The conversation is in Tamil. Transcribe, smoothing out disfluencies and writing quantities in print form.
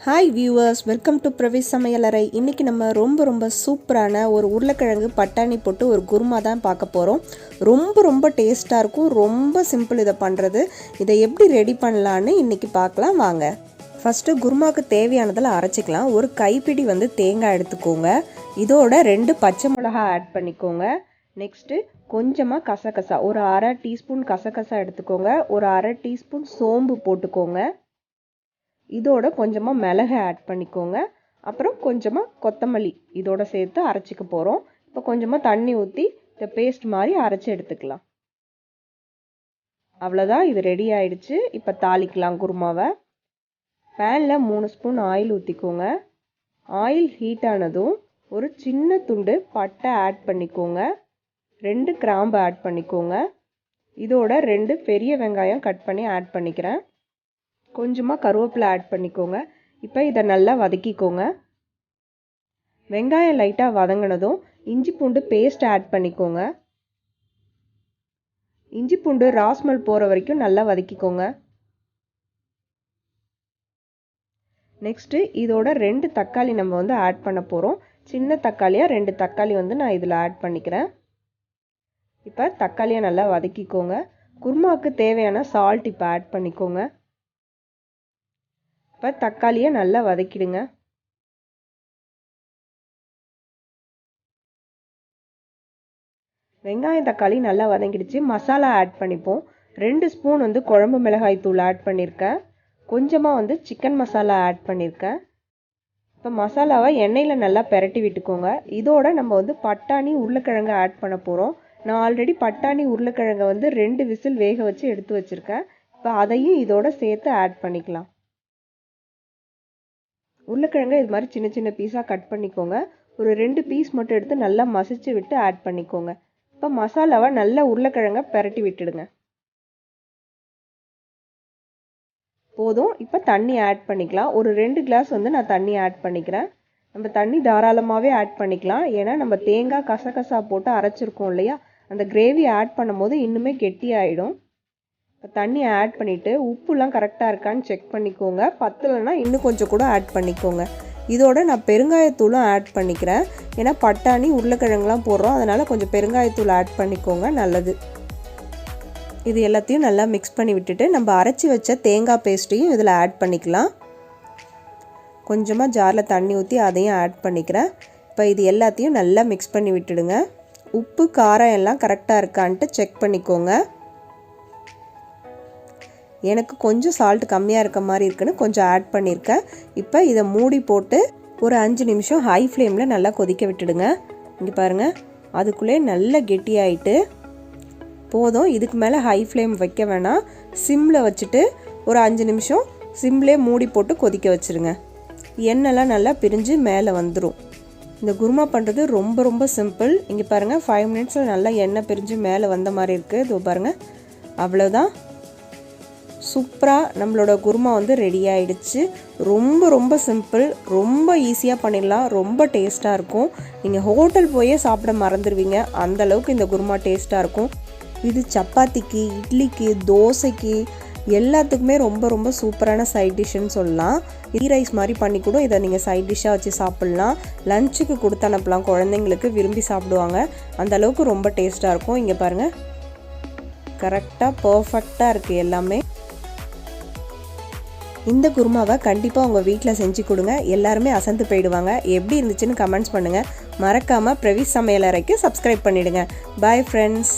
Hi viewers, welcome to Pravesh சமையலறை. இன்றைக்கி நம்ம ரொம்ப சூப்பரான ஒரு உருளைக்கிழங்கு பட்டாணி போட்டு ஒரு குருமா தான் பார்க்க போகிறோம். ரொம்ப டேஸ்ட்டாக இருக்கும். ரொம்ப சிம்பிள் இதை பண்ணுறது. இதை எப்படி ரெடி பண்ணலான்னு இன்றைக்கி பார்க்கலாம் வாங்க. ஃபஸ்ட்டு குருமாவுக்கு தேவையானதில் அரைச்சிக்கலாம். ஒரு கைப்பிடி தேங்காய் எடுத்துக்கோங்க. இதோட 2 பச்சை மிளகா ஆட் பண்ணிக்கோங்க. நெக்ஸ்ட்டு கொஞ்சமாக கசகசா, ஒரு அரை டீஸ்பூன் கசகசா எடுத்துக்கோங்க. ஒரு அரை டீஸ்பூன் சோம்பு போட்டுக்கோங்க. இதோட கொஞ்சமாக மிளகு ஆட் பண்ணிக்கோங்க. அப்புறம் கொஞ்சமாக கொத்தமல்லி இதோட சேர்த்து அரைச்சிக்க போகிறோம். இப்போ கொஞ்சமாக தண்ணி ஊற்றி இந்த பேஸ்ட் மாதிரி அரைச்சி எடுத்துக்கலாம். அவ்வளோதான், இது ரெடி ஆயிடுச்சு. இப்போ தாளிக்கலாம் குருமாவை. பேனில் 3 ஸ்பூன் ஆயில் ஊற்றிக்கோங்க. ஆயில் ஹீட் ஆனதும் ஒரு சின்ன துண்டு பட்டை ஆட் பண்ணிக்கோங்க. 2 கிராம்பு ஆட் பண்ணிக்கோங்க. இதோட 2 பெரிய வெங்காயம் கட் பண்ணி ஆட் பண்ணிக்கிறேன். கொஞ்சமாக கருவேப்பிலை ஆட் பண்ணிக்கோங்க. இப்போ இதை நல்லா வதக்கிக்கோங்க. வெங்காயம் லைட்டாக வதங்கினதும் இஞ்சி பூண்டு பேஸ்ட் ஆட் பண்ணிக்கோங்க. இஞ்சி பூண்டு ராஸ்மல் போகிற வரைக்கும் நல்லா வதக்கிக்கோங்க. நெக்ஸ்ட்டு இதோட 2 தக்காளி நம்ம ஆட் பண்ண போகிறோம். சின்ன தக்காளியாக 2 தக்காளி நான் இதில் ஆட் பண்ணிக்கிறேன். இப்போ தக்காளியை நல்லா வதக்கிக்கோங்க. குருமாவுக்கு தேவையான சால்ட் இப்போ ஆட் பண்ணிக்கோங்க. இப்போ தக்காளியை நல்லா வதக்கிடுங்க. வெங்காயம் தக்காளி நல்லா வதங்கிடுச்சு. மசாலா ஆட் பண்ணிப்போம். 2 ஸ்பூன் குழம்பு மிளகாய் தூள் ஆட் பண்ணியிருக்கேன். கொஞ்சமாக சிக்கன் மசாலா ஆட் பண்ணியிருக்கேன். இப்போ மசாலாவை எண்ணெயில் நல்லா பெரட்டி விட்டுக்கோங்க. இதோட நம்ம பட்டாணி உருளைக்கிழங்கு ஆட் பண்ண போகிறோம். நான் ஆல்ரெடி பட்டாணி உருளைக்கிழங்கை 2 விசில் வேக வச்சு எடுத்து வச்சுருக்கேன். இப்போ அதையும் இதோட சேர்த்து ஆட் பண்ணிக்கலாம். உருளைக்கிழங்கை இது மாதிரி சின்ன பீஸாக கட் பண்ணிக்கோங்க. ஒரு 2 பீஸ் மட்டும் எடுத்து நல்லா மசிச்சு விட்டு ஆட் பண்ணிக்கோங்க. இப்போ மசாலாவை நல்லா உருளைக்கிழங்கை பெரட்டி விட்டுடுங்க. போதும். இப்போ தண்ணி ஆட் பண்ணிக்கலாம். ஒரு 2 கிளாஸ் நான் தண்ணி ஆட் பண்ணிக்கிறேன். நம்ம தண்ணி தாராளமாகவே ஆட் பண்ணிக்கலாம். ஏன்னா நம்ம தேங்காய் கசகசா போட்டு அரைச்சிருக்கோம் இல்லையா, அந்த கிரேவி ஆட் பண்ணும் போது இன்னுமே கெட்டியாயிடும். தண்ணியை ஆட் பண்ணிவிட்டு உப்புலாம் கரெக்டாக இருக்கான்னு செக் பண்ணிக்கோங்க. பத்தலைன்னா இன்னும் கொஞ்சம் கூட ஆட் பண்ணிக்கோங்க. இதோட நான் பெருங்காயத்தூளும் ஆட் பண்ணிக்கிறேன். ஏன்னா பட்டாணி உருளைக்கிழங்குலாம் போடுறோம், அதனால் கொஞ்சம் பெருங்காயத்தூள் ஆட் பண்ணிக்கோங்க, நல்லது. இது எல்லாத்தையும் நல்லா மிக்ஸ் பண்ணி விட்டுட்டு நம்ம அரைச்சி வச்ச தேங்காய் பேஸ்ட்டையும் இதில் ஆட் பண்ணிக்கலாம். கொஞ்சமாக ஜாரில் தண்ணி ஊற்றி அதையும் ஆட் பண்ணிக்கிறேன். இப்போ இது எல்லாத்தையும் நல்லா மிக்ஸ் பண்ணி விட்டுடுங்க. உப்பு காரம் எல்லாம் கரெக்டாக இருக்கான்ட்டு செக் பண்ணிக்கோங்க. எனக்கு கொஞ்சம் சால்ட் கம்மியாக இருக்க மாதிரி இருக்குன்னு கொஞ்சம் ஆட் பண்ணியிருக்கேன். இப்போ இதை மூடி போட்டு ஒரு 5 நிமிஷம் ஹை ஃப்ளேமில் நல்லா கொதிக்க விட்டுடுங்க. இங்கே பாருங்கள், அதுக்குள்ளே நல்லா கெட்டியாயிட்டு போதும். இதுக்கு மேலே ஹை ஃப்ளேம் வைக்க வேணாம். சிம்மில் வச்சுட்டு ஒரு 5 நிமிஷம் சிம்லேயே மூடி போட்டு கொதிக்க வச்சுருங்க. எண்ணெய்லாம் நல்லா பிரிஞ்சு மேலே வந்துடும். இந்த குருமா பண்ணுறது ரொம்ப சிம்பிள். இங்கே பாருங்கள், 5 மினிட்ஸில் நல்லா எண்ணெய் பிரிஞ்சு மேலே வந்த மாதிரி இருக்குது. இதோ பாருங்கள், அவ்வளோதான். சூப்பராக நம்மளோட குருமா ரெடி ஆகிடுச்சு. ரொம்ப சிம்பிள், ரொம்ப ஈஸியாக பண்ணிடலாம். ரொம்ப டேஸ்ட்டாக இருக்கும். நீங்கள் ஹோட்டல் போயே சாப்பிட மறந்துடுவீங்க, அந்தளவுக்கு இந்த குருமா டேஸ்ட்டாக இருக்கும். இது சப்பாத்திக்கு, இட்லிக்கு, தோசைக்கு எல்லாத்துக்குமே ரொம்ப சூப்பரான சைட் டிஷ்ஷுன்னு சொல்லலாம். கீ ரைஸ் மாதிரி பண்ணி கூட இதை நீங்கள் சைட் டிஷ்ஷாக வச்சு சாப்பிட்லாம். லஞ்சுக்கு கொடுத்து அனுப்பலாம், குழந்தைங்களுக்கு விரும்பி சாப்பிடுவாங்க. அந்தளவுக்கு ரொம்ப டேஸ்ட்டாக இருக்கும். இங்கே பாருங்கள், கரெக்டாக பர்ஃபெக்டாக இருக்குது எல்லாமே. இந்த குருமாவை கண்டிப்பாக உங்கள் வீட்டில் செஞ்சு கொடுங்க. எல்லாருமே அசந்து போயிடுவாங்க. எப்படி இருந்துச்சுன்னு கமெண்ட்ஸ் பண்ணுங்கள். மறக்காமல் பிரவேஷ் சமையலறைக்கு சப்ஸ்கிரைப் பண்ணிவிடுங்க. Bye friends.